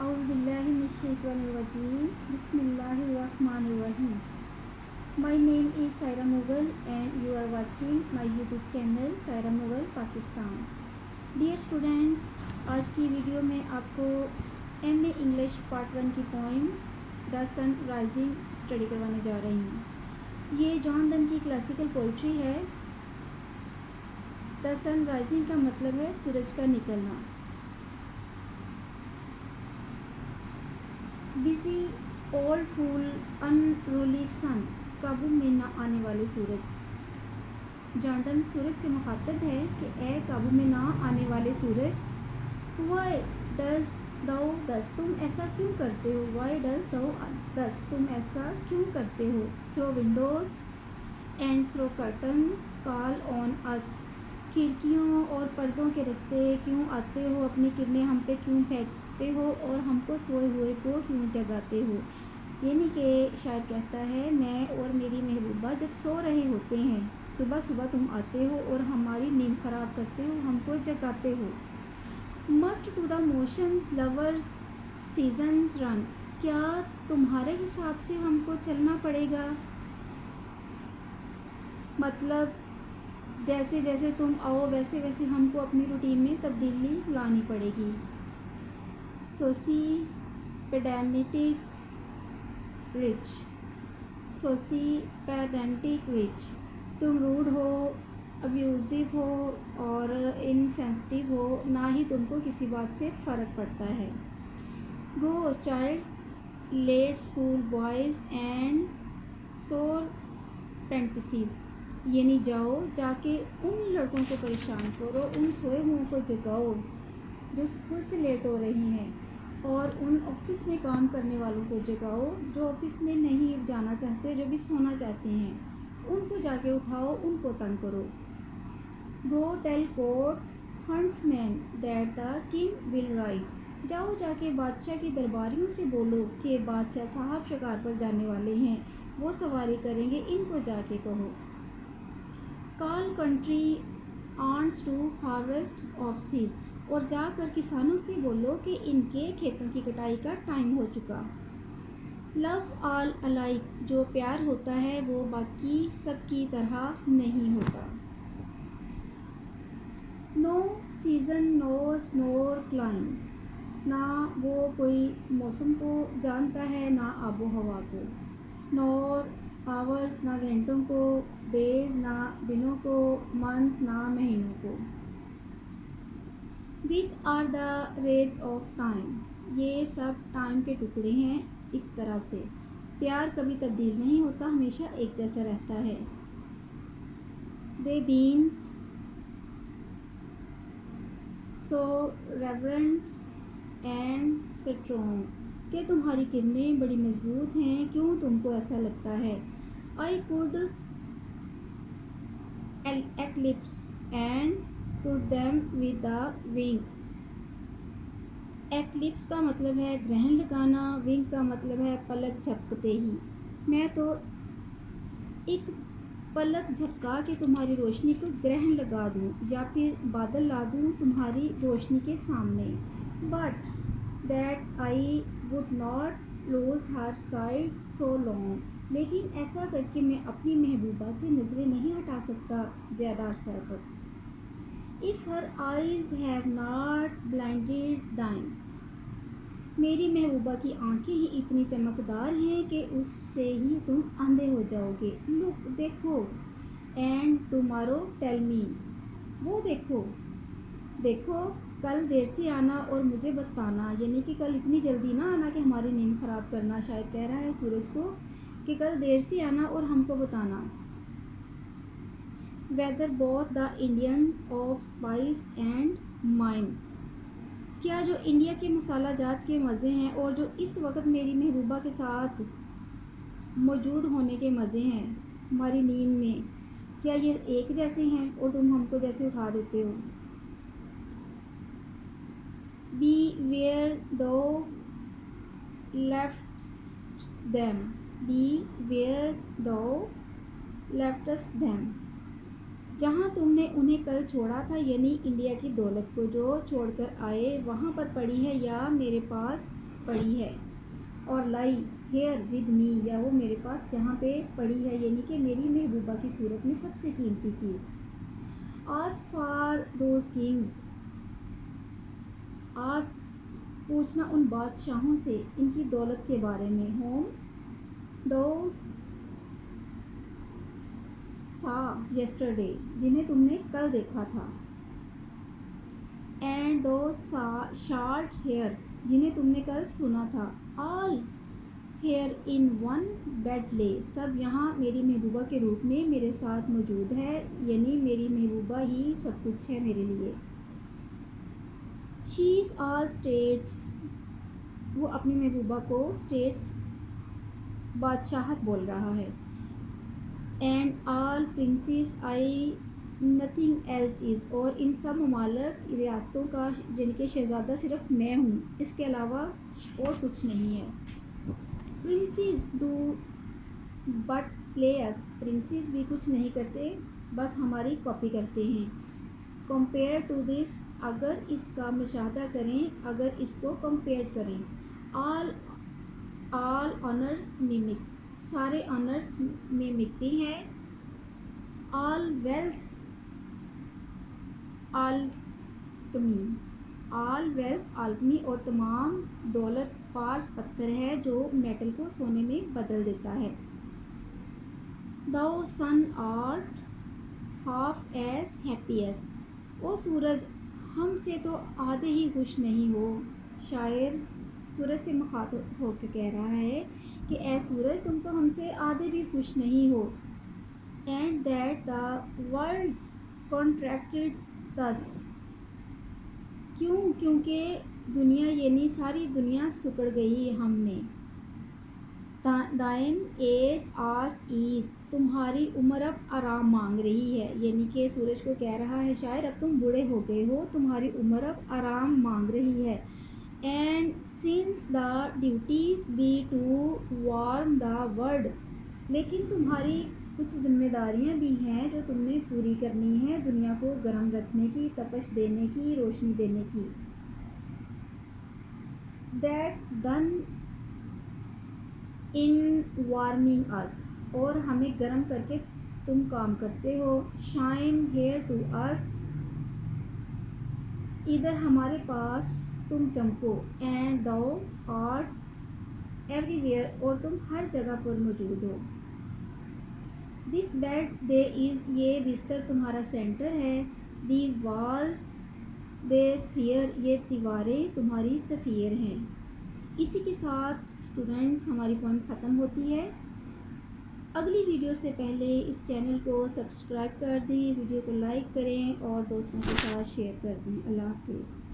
Auzubillahiminash-shaytanir-rajeem. Bismillahir-rahmanir-rahim. My name is Saira Mughal and you are watching my YouTube channel Saira Mughal Pakistan. Dear students, आज की video में आपको MA English part 1 की poem the sun rising study करवाने जा रही हूँ। ये जॉन डन की क्लासिकल पोइट्री है। द सन राइजिंग का मतलब है सूरज का निकलना। Busy old fool unruly sun, काबू में न आने वाले सूरज। जॉन डन सूरज से मुखातब है कि ए काबू में ना आने वाले सूरज, वाई डज दो दस, तुम ऐसा क्यों करते हो? वाई डज दो दस, तुम ऐसा क्यों करते हो? Through windows and through curtains call on us, खिड़कियों और पर्दों के रास्ते क्यों आते हो? अपनी किरणें हम पे क्यों फेंकते हो और हमको सोए हुए को क्यों जगाते हो? यानी कि शायद कहता है, मैं और मेरी महबूबा जब सो रहे होते हैं, सुबह सुबह तुम आते हो और हमारी नींद ख़राब करते हो, हमको जगाते हो। Must to the motions lovers seasons run, क्या तुम्हारे हिसाब से हमको चलना पड़ेगा? मतलब जैसे जैसे तुम आओ वैसे वैसे हमको अपनी रूटीन में तब्दीली लानी पड़ेगी। सोसी पेडेंटिक रिच, सोसी पेडेंटिक रिच, तुम रूड हो, अब्यूज़िव हो और इनसेंसिटिव हो, ना ही तुमको किसी बात से फ़र्क पड़ता है। Go chide late schoolboys and sour prentices, यानी जाओ जाके उन लड़कों को परेशान करो, उन सोए हुओं को जगाओ जो स्कूल से लेट हो रही हैं, और उन ऑफिस में काम करने वालों को जगाओ जो ऑफिस में नहीं जाना चाहते, जो भी सोना चाहते हैं, उनको जाके उठाओ, उनको तंग करो। Go tell court huntsmen that the king will ride, जाओ जाके बादशाह की दरबारियों से बोलो कि बादशाह साहब शिकार पर जाने वाले हैं, वो सवारी करेंगे, इनको जाके कहो। Call country ants to harvest offices, और जाकर किसानों से बोलो कि इनके खेतों की कटाई का टाइम हो चुका। लव ऑल अलाइक, जो प्यार होता है वो बाकी सब की तरह नहीं होता। नो सीज़न नोज नोर क्लाइम, ना वो कोई मौसम को जानता है ना आबो हवा को। नोर आवर्स, ना घंटों को। डेज, ना दिनों को। मंथ, ना महीनों को। Which are the rates of time, ये सब टाइम के टुकड़े हैं एक तरह से। प्यार कभी तब्दील नहीं होता, हमेशा एक जैसा रहता है। Thy beams so reverend and strong, कि तुम्हारी किरणें बड़ी मजबूत हैं, क्यों तुमको ऐसा लगता है? I could eclipse and put them with the wing, eclipse का मतलब है ग्रहण लगाना, विंग का मतलब है पलक झपकते ही। मैं तो एक पलक झपका के तुम्हारी रोशनी को ग्रहण लगा दूं या फिर बादल ला दूं तुम्हारी रोशनी के सामने। But that I would not lose her side so long, लेकिन ऐसा करके मैं अपनी महबूबा से नज़रें नहीं हटा सकता ज़्यादा अरसा तक। If her eyes have not blinded दाइन, मेरी महबूबा की आंखें ही इतनी चमकदार हैं कि उससे ही तुम अंधे हो जाओगे। लुक, देखो, एंड टुमारो टेल मी, वो देखो, देखो कल देर से आना और मुझे बताना, यानी कि कल इतनी जल्दी ना आना कि हमारी नींद ख़राब करना। शायद कह रहा है सूरज को कि कल देर से आना और हमको बताना। Whether both the Indians of spice and mine, क्या जो इंडिया के मसाला जात के मज़े हैं और जो इस वक्त मेरी महबूबा के साथ मौजूद होने के मज़े हैं हमारी नींद में, क्या ये एक जैसे हैं और तुम हमको जैसे उठा देते हो? बी वेयर दो लेफ्ट देम, बी वेयर दो लेफ्टस देम, जहाँ तुमने उन्हें कल छोड़ा था, यानी इंडिया की दौलत को जो छोड़कर आए, वहाँ पर पड़ी है या मेरे पास پڑی ہے، اور لائی ہیئر ود می، یا وہ میرے پاس یہاں پہ پڑی ہے، یعنی کہ میری محبوبہ کی صورت میں سب سے قیمتی چیز. Ask for those kings, ask پوچھنا ان بادشاہوں سے، ان کی دولت کے بارے میں. ہوم دو سا یسٹرڈے، جنہیں تم نے کل دیکھا تھا. اینڈ دو شارٹ ہیئر، جنہیں تم نے کل سنا تھا. All here in one bed lay, سب یہاں میری محبوبہ کے روپ میں میرے ساتھ موجود ہے، یعنی میری محبوبہ ہی سب کچھ ہے میرے لیے. شیز آل اسٹیٹس، وہ اپنی محبوبہ کو اسٹیٹس بادشاہت بول رہا ہے. And all princes I nothing else is, اور ان سب ممالک ریاستوں کا جن کے شہزادہ صرف میں ہوں، اس کے علاوہ اور کچھ نہیں ہے. Princes do but play us, princes بھی کچھ نہیں کرتے بس ہماری کاپی کرتے ہیں. کمپیئر ٹو دس، اگر اس کا مشاہدہ کریں، اگر اس کو کمپیئر کریں. آل آنرز میمک، سارے آنرز میں مکتی ہیں. آل ویلتھ آلکمی، آل ویلتھ آلکمی، اور تمام دولت پارس پتھر ہے جو میٹل کو سونے میں بدل دیتا ہے. Thou sun art half as happy as, او سورج ہم سے تو آدھے ہی خوش نہیں ہو. شاعر سورج سے مخاطب ہو کے کہہ رہا ہے کہ اے سورج تم تو ہم سے آدھے بھی خوش نہیں ہو. And that the world's contracted thus، کیونکہ دنیا یعنی ساری دنیا سکڑ گئی ہم میں. دائن ایج آسک ایز، تمہاری عمر اب آرام مانگ رہی ہے، یعنی کہ سورج کو کہہ رہا ہے شاعر اب تم بوڑھے ہو گئے ہو، تمہاری عمر اب آرام مانگ رہی ہے. And since the duties be to warm the world, لیکن تمہاری کچھ ذمہ داریاں بھی ہیں جو تم نے پوری کرنی ہے دنیا کو گرم رکھنے کی، تپش دینے کی، روشنی دینے کی. دیٹس ڈن ان وارمنگ اس، اور ہمیں گرم کر کے تم کام کرتے ہو. شائن ہیئر ٹو اس، ادھر ہمارے پاس تم چمکو. اینڈ داؤ آرٹ ایوری ویئر، اور تم ہر جگہ پر موجود ہو. دس بیڈ دے از، یہ بستر تمہارا سینٹر ہے. دیز والز دے سفیر، یہ دیواریں تمہاری سفیر ہیں. اسی کے ساتھ اسٹوڈنٹس ہماری پوائم ختم ہوتی ہے. اگلی ویڈیو سے پہلے اس چینل کو سبسکرائب کر دیں، ویڈیو کو لائک کریں اور دوستوں کے ساتھ شیئر کر دیں. اللہ حافظ.